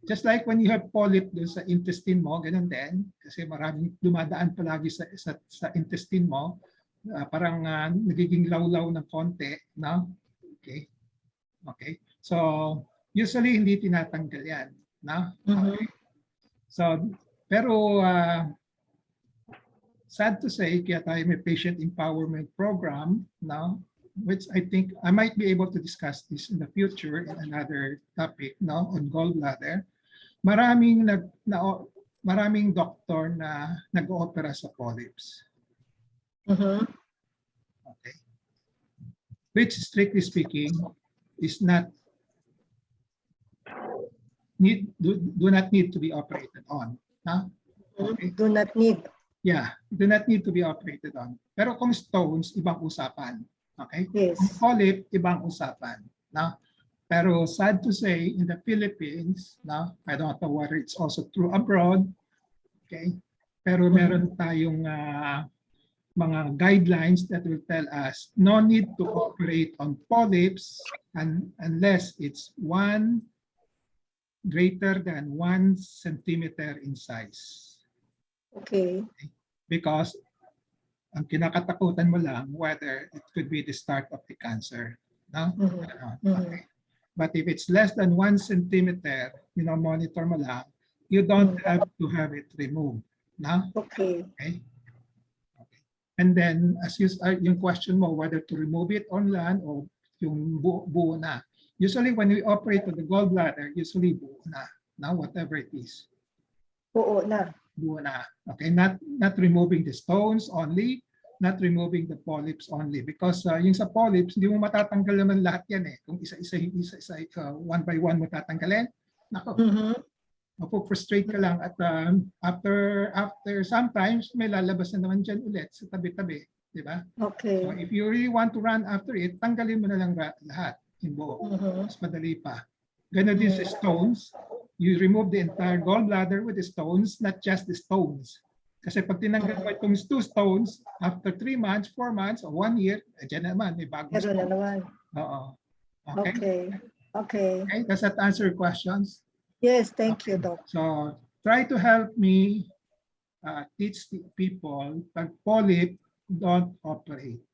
Just like when you have polyp doon sa intestine mo, ganun din. Kasi maraming dumadaan palagi sa intestine mo. Parang nagiging lawlaw ng konti. No? Okay. Okay. So, usually hindi tinatanggal yan. No? Okay. So, pero sad to say, kaya tayo may patient empowerment program now, which I think I might be able to discuss this in the future in another topic now on gallbladder. Maraming doktor na nag-oopera sa polyps. Mhm. Okay. Which, strictly speaking, is not do not need to be operated on. Huh? Okay. Do not need. Yeah, do not need to be operated on. Pero kung stones, ibang usapan. Okay? Yes. Kung polyp, ibang usapan. No? Pero sad to say, in the Philippines, no, I don't know whether it's also true abroad, okay? Pero meron tayong mga guidelines that will tell us no need to operate on polyps unless it's greater than 1 centimeter in size. Okay. Because ang kinakatakutan mo lang whether it could be the start of the cancer. No? Okay. But if it's less than 1 centimeter, monitor mo lang, you don't have to have it removed. No? Okay. Okay. And then, as yung question mo, whether to remove it on land or yung buo na. Usually, when we operate on the gallbladder, usually buo na. Now, whatever it is. Buo na. Buo na. Okay, not removing the stones only, not removing the polyps only. Because yung sa polyps, hindi mo matatanggal naman lahat yan eh. Kung isa-isa, one by one mo tatanggalin, nako. Mapo-frustrate ka lang at after sometimes may lalabas na naman dyan ulit sa tabi-tabi, di ba? Okay. So if you really want to run after it, tanggalin mo na lang lahat in buo. Mas madali pa. Ganun din sa stones, you remove the entire gallbladder with the stones, not just the stones. Kasi pag tinanggal mo itong 2 stones, after 3 months, 4 months, or 1 year, dyan naman, may bagong Meron na stone. naman. Oo. Okay. Okay. Okay, does that answer your questions? Yes, thank you, Doc. So try to help me teach the people that polyp don't operate.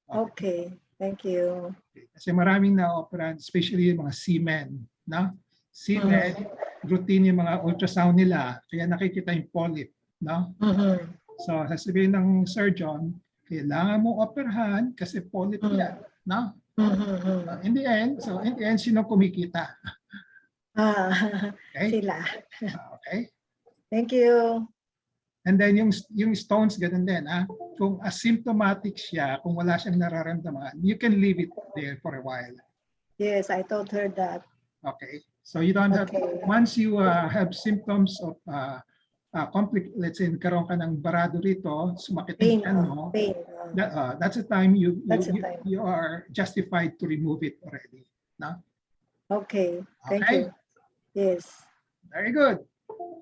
Okay, thank you. Kasi maraming na-operan, especially yung mga seamen. No? Seamen, routine yung mga ultrasound nila, kaya nakikita yung polyp. No? So sasabihin ng surgeon, kailangan mo operahan kasi polyp yan. No? In the end, sino kumikita? Okay. Sila. Okay. Thank you. And then yung stones, ganun din. Kung asymptomatic siya, kung wala siyang nararamdaman, you can leave it there for a while. Yes, I told her that. Okay. So you don't have, once you have symptoms of let's say, nagkaroon ka ng barado rito, sumakit yung tiyan mo, that's the time you are justified to remove it already. No? Okay, thank you. Yes. Very good.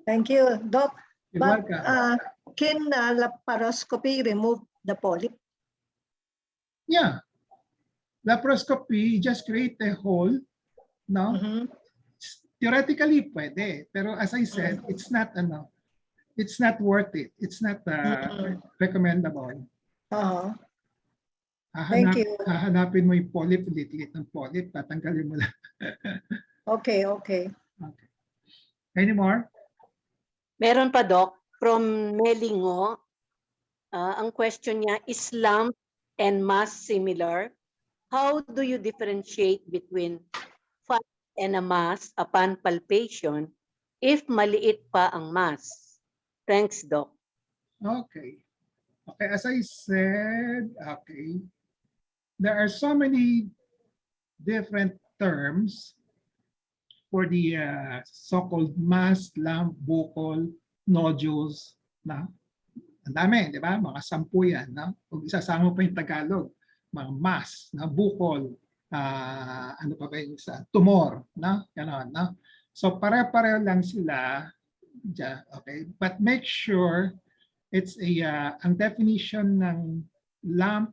Thank you, Doc. You're But welcome. can laparoscopy remove the polyp? Yeah. Laparoscopy, just create a hole. No? Theoretically, pwede. Pero as I said, it's not worth it. It's not recommendable. Thank you. Hahanapin mo yung polyp, liit ng polyp, tatanggalin mo lang. Okay. Okay. Any more? Meron pa, Doc, from Melingo. Ang question niya, is lump and mass similar? How do you differentiate between fat and a mass upon palpation if maliit pa ang mass? Thanks, Doc. Okay. Okay, as I said, okay, there are so many different terms for the so-called mass, lump, buccal, nodules. Na? Ang dami, di ba? Mga 10 yan. No? Kung isasama pa yung Tagalog, mga mass, na buccal, ano pa ba yung isa? Tumor. No? Ganon, no? So pare-pareho lang sila. Okay? But make sure it's ang definition ng lump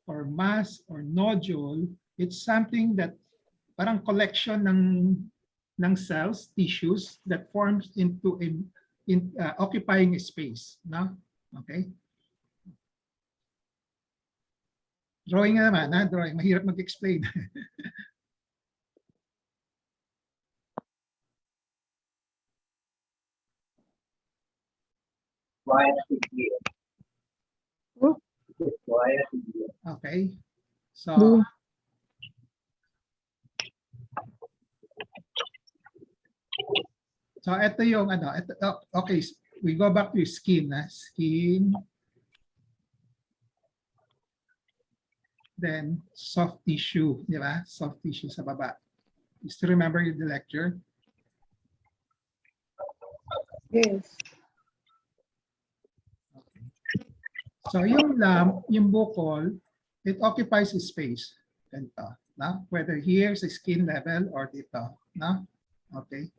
or mass or nodule, it's something that parang collection ng cells, tissues that forms into occupying a space. No? Okay? Drawing naman, drawing. Mahirap mag-explain. Okay. So, ito yung okay, we go back to skin. Skin. then soft tissue, di ba? Soft tissue sa baba. You still remember the lecture? Yes. Okay. So yung lump, yung buccal, it occupies space. Ganito, no? Whether here sa skin level or dito, no? Okay.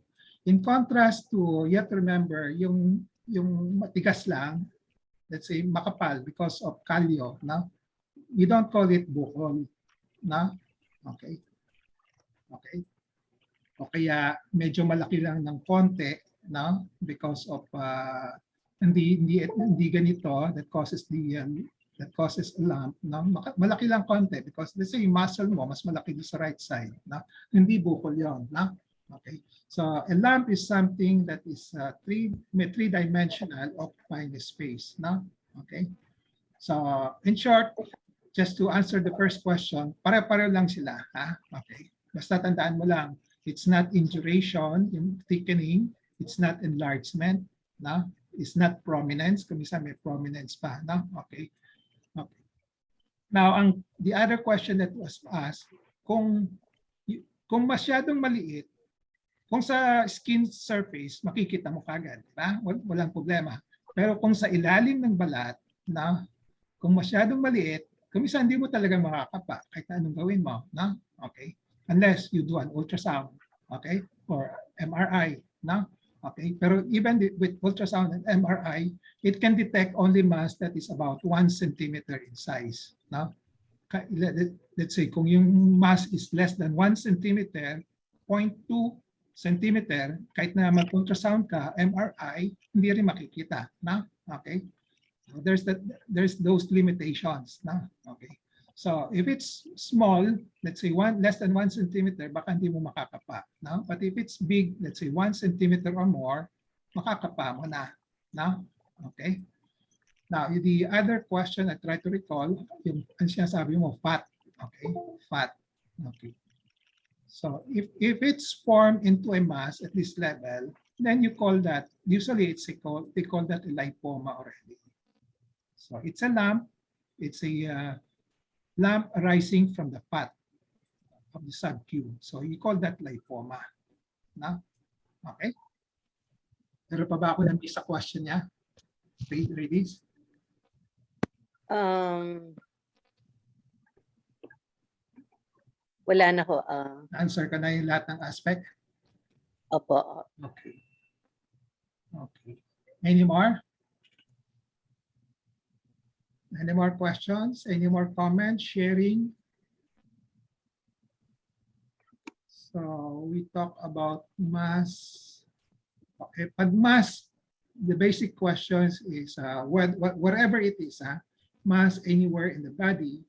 In contrast to, you have to remember, yung matigas lang, let's say makapal because of kalyo, no? We don't call it buccal, no? Okay. Okay. O kaya medyo malaki lang ng konti, no? Because of hindi ganito that causes a lump, no? Malaki lang konti because let's say yung muscle mo mas malaki doon sa right side, no? Hindi buccal 'yon, no? Okay. So a lump is something that is three-dimensional, occupying the space, no? Okay. So in short, just to answer the first question, pare-pareho lang sila, ha? Okay. Basta tandaan mo lang, it's not induration, yung thickening, it's not enlargement, no? It's not prominence, kung minsan may prominence pa, no? Okay. Okay. Now, the other question that was asked, kung masyadong maliit, kung sa skin surface, makikita mo kagad, diba? Walang problema. Pero kung sa ilalim ng balat, no? Kung masyadong maliit, kung minsan hindi mo talaga makakapa kahit anong gawin mo, no? Okay. Unless you do an ultrasound, okay? Or MRI, no? Okay, pero even with ultrasound and MRI, it can detect only mass that is about 1 centimeter in size. No? Let's say kung yung mass is less than 1 centimeter, 0.2 centimeter, kahit na mag-ultrasound ka, MRI, hindi rin makikita. No? Okay, so there's those limitations. No? Okay, so if it's small, let's say less than 1 centimeter, baka hindi mo makakapa. No? But if it's big, let's say 1 centimeter or more, makakapa mo na. No? Okay. Now, the other question I try to recall, yung sinasabi mo, fat. Okay, fat. Okay. So if it's formed into a mass at this level, then you call that, usually they call that a lipoma already. So it's a lump, it's a lump arising from the fat of the sub-Q. So you call that lipoma. No? Okay. Pero pa ba ako na-miss sa question niya? Ladies? Wala na ho. Answer ka na yung lahat ng aspect? Opo. Okay. Okay. Any more? Any more questions? Any more comments, sharing? So we talk about mass. Okay, pag mass, the basic questions is whatever it is, mass anywhere in the body.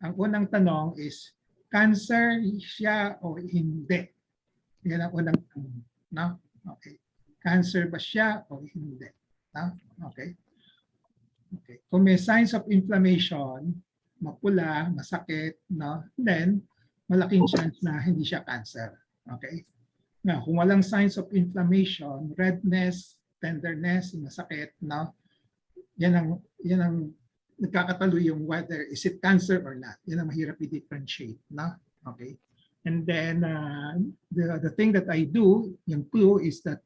Ang unang tanong is, cancer siya o hindi? Yan ang unang tanong. No? Okay. Cancer ba siya o hindi? No? Okay. Okay. Kung may signs of inflammation, mapula, masakit, no? Then, malaking chance na hindi siya cancer. Okay? Now, kung walang signs of inflammation, redness, tenderness, masakit, no? Yan ang nagkakatalo yung whether is it cancer or not. Yan ang mahirap i-differentiate, no? Okay? And then, the thing that I do, yung clue is that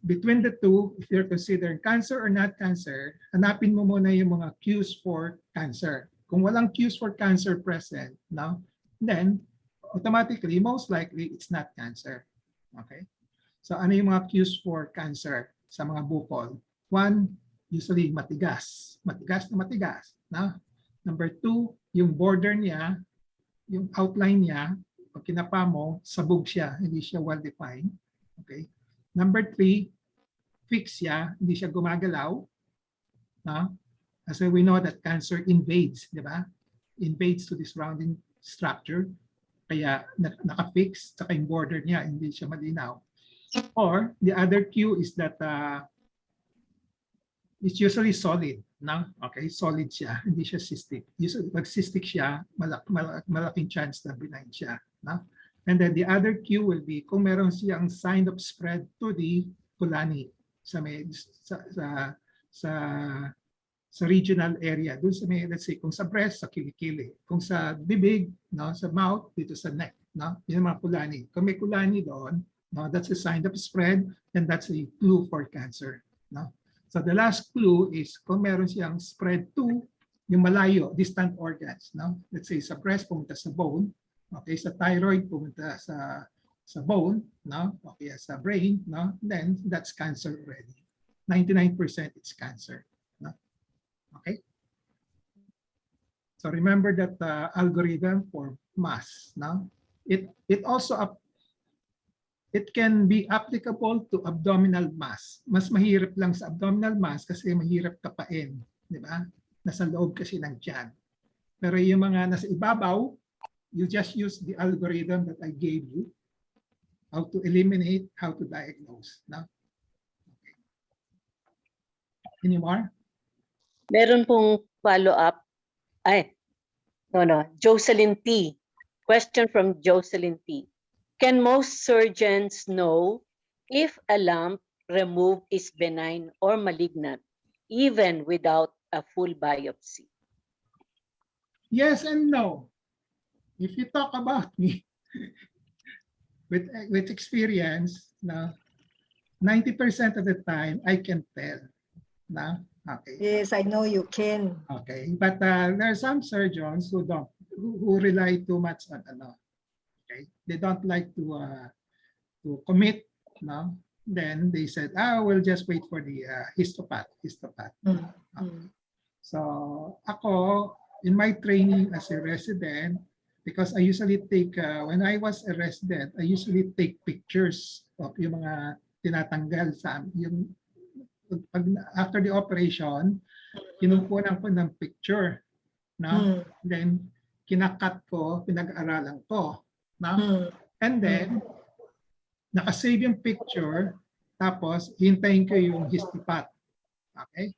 between the two, if you're considering cancer or not cancer, hanapin mo muna yung mga cues for cancer. Kung walang cues for cancer present, no? Then, automatically, most likely, it's not cancer. Okay? So, ano yung mga cues for cancer sa mga bukol? One, usually matigas. Matigas na matigas. No? Number two, yung border niya, yung outline niya, pag kinapa mo, sabog siya, hindi siya well-defined. Okay? Number three, fix siya, hindi siya gumagalaw. No? As we know that cancer invades, di ba? Invades to the surrounding structure. Kaya naka-fix, saka yung border niya, hindi siya malinaw. Or the other cue is that it's usually solid. No? Okay, solid siya, hindi siya cystic. Usually, pag cystic siya, malaking chance na benign siya. No? And then the other cue will be kung meron siyang sign of spread to the colony sa sa regional area. Doon sa may, let's say, kung sa breast, sa kilikili. Kung sa bibig, no, sa mouth, dito sa neck. No? Yung mga kulani. Kung may kulani doon, no, that's a sign of spread, and that's a clue for cancer. No? So the last clue is kung meron siyang spread to yung malayo, distant organs. No? Let's say sa breast, pumunta sa bone. Okay, sa thyroid, pumunta sa bone. No? Okay, sa brain. No? Then that's cancer already. 99% it's cancer. No? Okay. So remember that algorithm for mass. No? It also it can be applicable to abdominal mass. Mas mahirap lang sa abdominal mass kasi mahirap kapain, di ba? Nasa loob kasi ng tiyan. Pero yung mga nasa ibabaw, you just use the algorithm that I gave you, how to eliminate, how to diagnose. No? Okay. Any more? Meron pong follow-up. Jocelyn T. Question from Jocelyn T. Can most surgeons know if a lump removed is benign or malignant, even without a full biopsy? Yes and no. If you talk about me with experience, no, 90% of the time I can tell. No? Okay. Yes, I know you can. Okay, but there are some surgeons who don't, who rely too much on okay, they don't like to commit. No, then they said, we'll just wait for the histopath. Mm. Okay. So ako, in my training as a resident, because I usually take when I was a resident, I usually take pictures of yung mga tinatanggal sa yung after the operation, kinukunan ko ng picture, no? Then kinakat ko, pinag-aralan ko, no? And then nakasave yung picture, tapos hintayin ko yung histopath. Okay?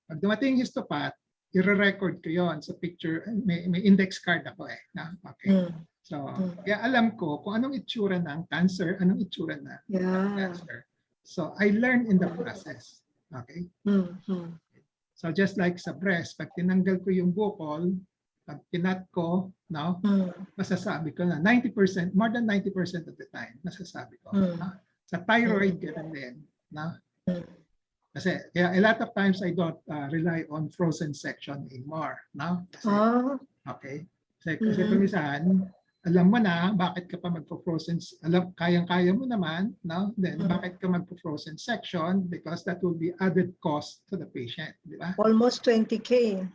Pag dumating yung histopath, i-record ko yon sa picture. May index card ako eh. No? Okay. So, kaya alam ko kung anong itsura ng cancer, anong itsura ng cancer. So, I learned in the process. Okay? So, just like sa breast, pag tinanggal ko yung bukol, pag kinat ko, no, masasabi ko na 90%, more than 90% of the time, masasabi ko. No? Sa thyroid, ganun din. No? Kasi kaya a lot of times I don't rely on frozen section anymore. No? Kasi, okay. Kasi kumisan, alam mo na bakit ka pa magpo-frozen, alam kayang-kaya mo naman, no? Then bakit ka magpo-frozen section, because that will be added cost to the patient, di ba? Almost 20K.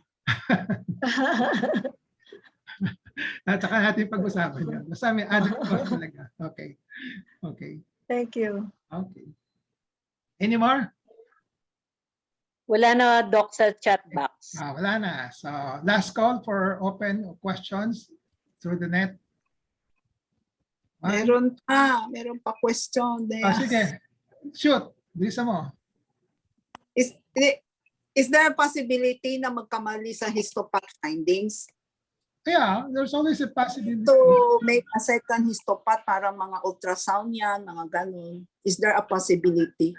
At saka natin pag-usapan yun. Basta may added cost talaga. Okay. Okay. Thank you. Okay. Any more? Wala na, Doc, sa chat box. Wala na. So last call for open questions through the net. Meron pa question there. Sige. Shoot. Bisa mo. Is there a possibility na magkamali sa histopath findings? Yeah, there's always a possibility. To make a second histopath para mga ultrasound yan, mga ganun. Is there a possibility?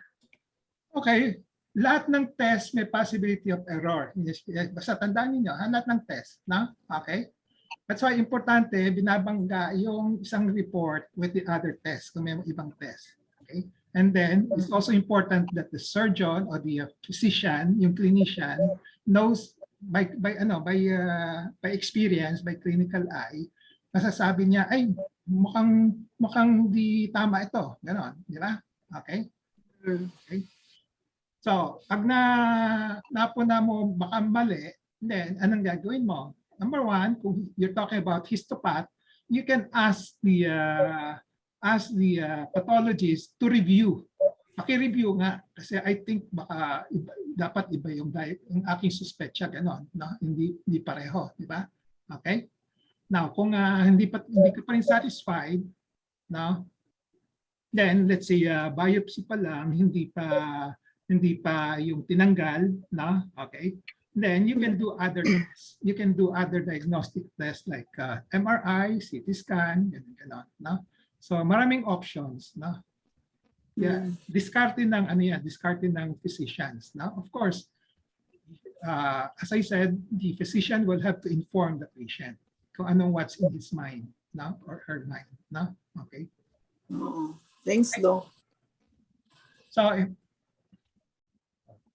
Okay. Lahat ng test may possibility of error. Basta tandaan niyo, lahat ng test. No? Okay? That's why importante, binabangga yung isang report with the other test kung may ibang test. Okay? And then, it's also important that the surgeon or the physician, yung clinician, knows by experience, by clinical eye, masasabi niya, ay, mukhang di tama ito. Ganon, di ba? Okay? Okay? So, pag napuna mo baka mali, then anong gagawin mo? Number one, kung you're talking about histopath, you can ask the pathologist to review. Paki-review nga kasi I think baka dapat iba yung aking suspetsya ganon, no? Hindi pareho, di ba? Okay? Now, kung hindi ka pa rin satisfied, no? Then let's say biopsy pa lang, hindi pa yung tinanggal, no? Okay? Then you can do other tests. You can do other diagnostic tests like MRI, CT scan, gano'n, no? So maraming options, no? Yeah, discarding ng physicians, no? Of course, as I said, the physician will have to inform the patient kung anong what's in his mind, no, or her mind, no. Okay. Oo. Thanks, Doc. So if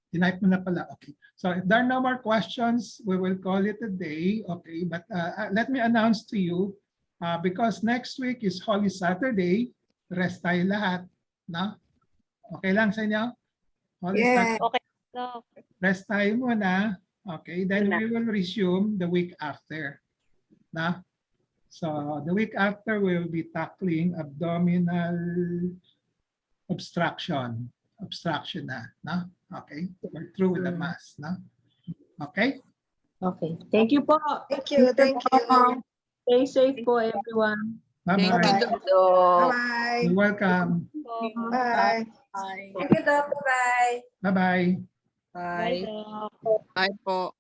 Tinipe mo na pala. Okay. So if there are no more questions, we will call it a day. Okay. But let me announce to you, because next week is Holy Saturday, rest tayo lahat. No? Okay lang sa inyo? Holy Yeah. Saturday, Okay. So, rest tayo muna. Okay. Then we will resume the week after. No? So the week after, we will be tackling abdominal obstruction na, no? Okay, we're through with the mass, no? Okay? Okay. Thank you po. Thank you. Thank you. Stay safe po, everyone. Bye-bye. Thank you, Doc. Bye. You're welcome. Bye. Bye. Thank you, Doc. Bye. Bye-bye. bye, Doc. Bye po.